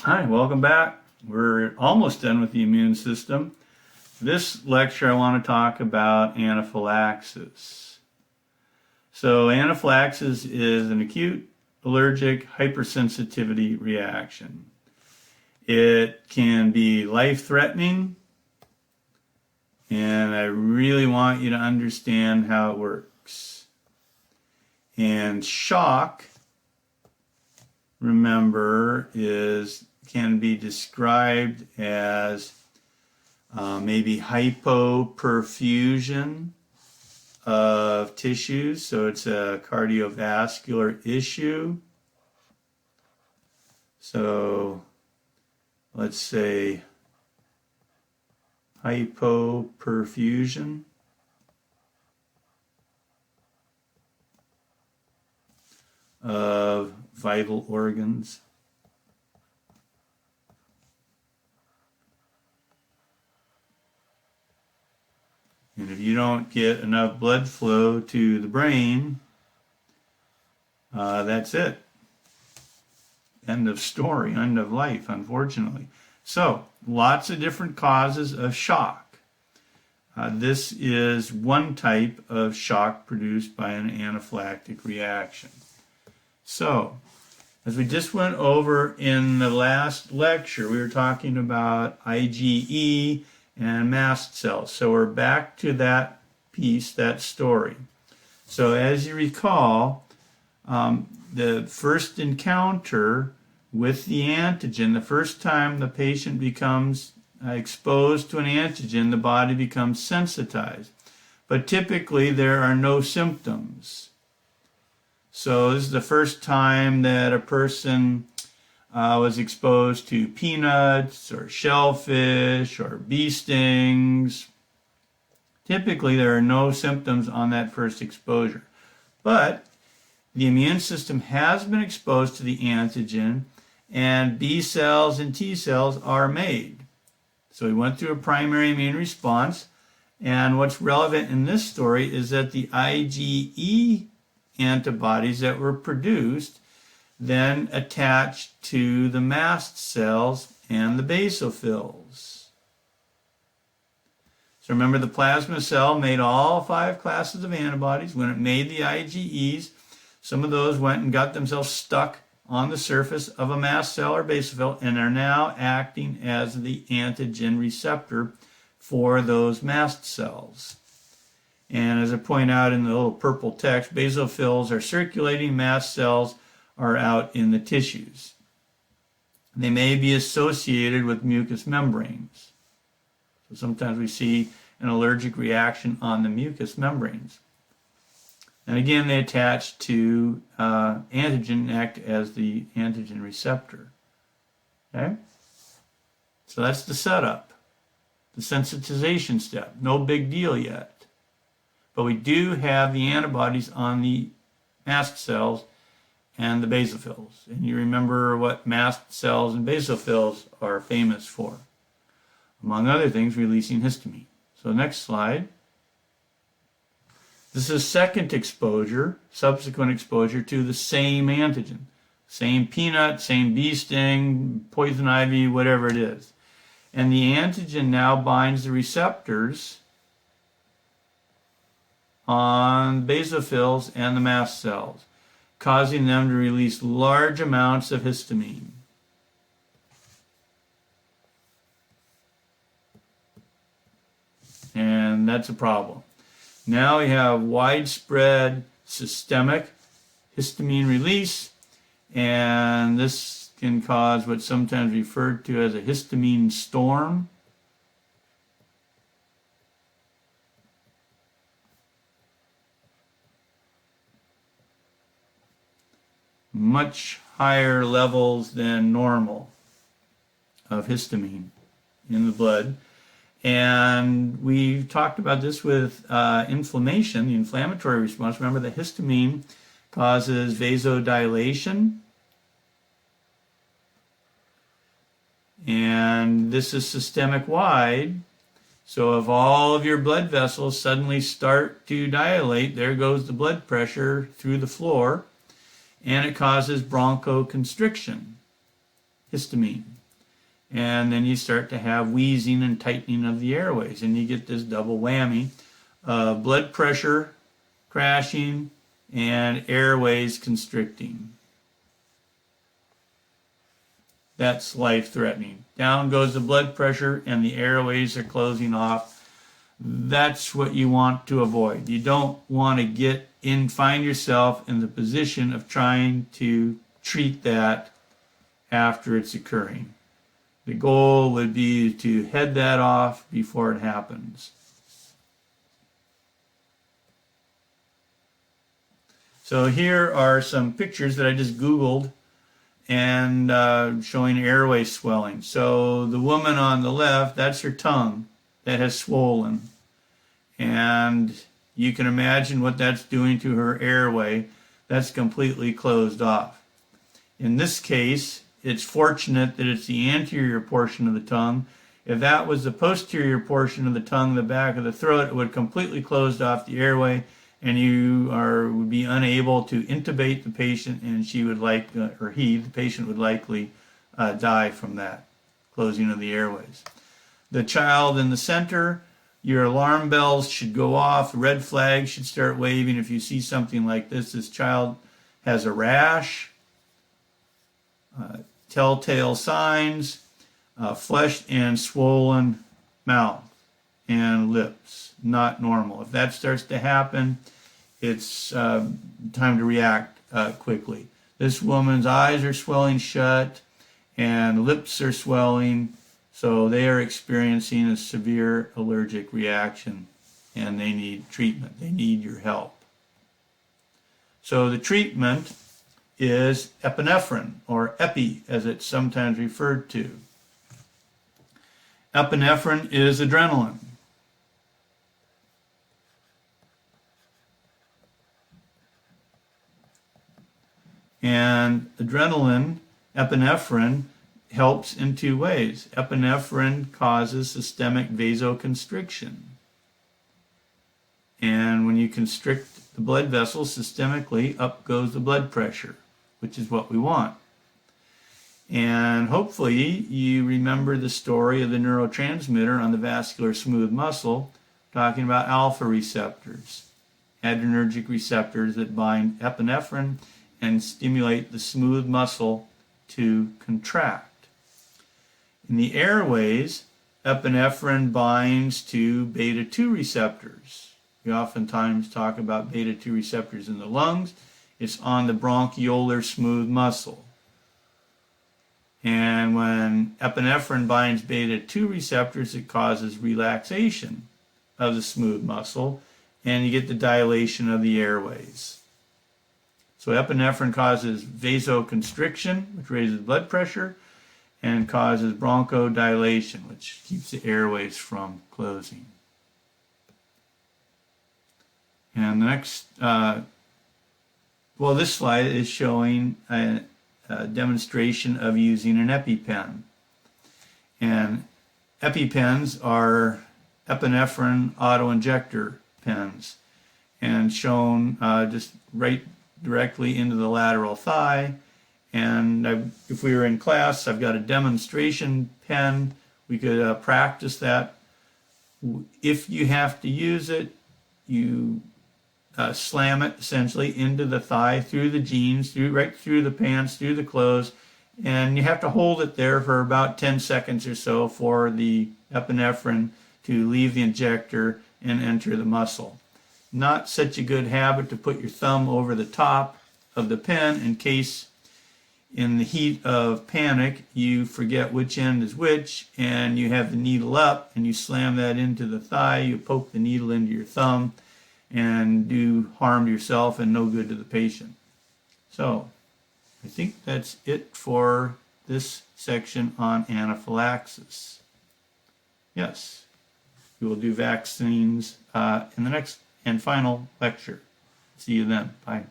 Hi, welcome back. We're almost done with the immune system. This lecture I want to talk about anaphylaxis. So anaphylaxis is an acute allergic hypersensitivity reaction. It can be life-threatening, and I really want you to understand how it works. And shock, remember, can be described as maybe hypoperfusion of tissues, so it's a cardiovascular issue. So let's say hypoperfusion of vital organs. And if you don't get enough blood flow to the brain, that's it. End of story, end of life, unfortunately. So, lots of different causes of shock. This is one type of shock produced by an anaphylactic reaction. So, as we just went over in the last lecture, we were talking about IgE and mast cells. So we're back to that piece, that story. So as you recall, the first encounter with the antigen, the first time the patient becomes exposed to an antigen, the body becomes sensitized. But typically there are no symptoms. So this is the first time that a person was exposed to peanuts or shellfish or bee stings. Typically, there are no symptoms on that first exposure. But the immune system has been exposed to the antigen, and B cells and T cells are made. So we went through a primary immune response, and what's relevant in this story is that the IgE antibodies that were produced then attached to the mast cells and the basophils. So remember, the plasma cell made all 5 classes of antibodies. When it made the IgEs, some of those went and got themselves stuck on the surface of a mast cell or basophil and are now acting as the antigen receptor for those mast cells. And as I point out in the little purple text, basophils are circulating, mast cells are out in the tissues. They may be associated with mucous membranes. So sometimes we see an allergic reaction on the mucous membranes. And again, they attach to antigen and act as the antigen receptor. Okay? So that's the setup, the sensitization step. No big deal yet. But we do have the antibodies on the mast cells and the basophils. And you remember what mast cells and basophils are famous for. Among other things, releasing histamine. So next slide. This is second exposure, subsequent exposure to the same antigen. Same peanut, same bee sting, poison ivy, whatever it is. And the antigen now binds the receptors on basophils and the mast cells, causing them to release large amounts of histamine. And that's a problem. Now we have widespread systemic histamine release, and this can cause what's sometimes referred to as a histamine storm. Much higher levels than normal of histamine in the blood. And we talked about this with inflammation, the inflammatory response. Remember, the histamine causes vasodilation. And this is systemic wide. So if all of your blood vessels suddenly start to dilate, there goes the blood pressure through the floor, and it causes bronchoconstriction. histamine. And then you start to have wheezing and tightening of the airways, and you get this double whammy of blood pressure crashing and airways constricting. That's life-threatening. Down goes the blood pressure and the airways are closing off. That's what you want to avoid. You don't want to find yourself in the position of trying to treat that after it's occurring. The goal would be to head that off before it happens. So here are some pictures that I just Googled and showing airway swelling. So the woman on the left, that's her tongue that has swollen. And you can imagine what that's doing to her airway. That's completely closed off. In this case, it's fortunate that it's the anterior portion of the tongue. If that was the posterior portion of the tongue, the back of the throat, it would have completely closed off the airway, and you would be unable to intubate the patient, and the patient would likely die from that closing of the airways. The child in the center, your alarm bells should go off, red flags should start waving if you see something like this. This child has a rash, telltale signs, flushed and swollen mouth and lips, not normal. If that starts to happen, it's time to react quickly. This woman's eyes are swelling shut and lips are swelling, so they are experiencing a severe allergic reaction and they need treatment. They need your help. So the treatment is epinephrine, or epi as it's sometimes referred to. Epinephrine is adrenaline. And epinephrine helps in two ways. Epinephrine causes systemic vasoconstriction. And when you constrict the blood vessels systemically, up goes the blood pressure, which is what we want. And hopefully you remember the story of the neurotransmitter on the vascular smooth muscle, talking about alpha receptors, adrenergic receptors that bind epinephrine and stimulate the smooth muscle to contract. In the airways, epinephrine binds to beta-2 receptors. We oftentimes talk about beta-2 receptors in the lungs. It's on the bronchiolar smooth muscle. And when epinephrine binds beta-2 receptors, it causes relaxation of the smooth muscle, and you get the dilation of the airways. So epinephrine causes vasoconstriction, which raises blood pressure, and causes bronchodilation, which keeps the airways from closing. And the next, this slide is showing a demonstration of using an EpiPen. And EpiPens are epinephrine autoinjector pens, and shown just right directly into the lateral thigh. And if we were in class, I've got a demonstration pen. We could practice that. If you have to use it, you slam it essentially into the thigh, through the jeans, right through the pants, through the clothes, and you have to hold it there for about 10 seconds or so for the epinephrine to leave the injector and enter the muscle. Not such a good habit to put your thumb over the top of the pen in case in the heat of panic you forget which end is which and you have the needle up and you slam that into the thigh, you poke the needle into your thumb and do harm to yourself and no good to the patient. So I think that's it for this section on anaphylaxis. Yes, we will do vaccines in the next and final lecture. See you then. Bye.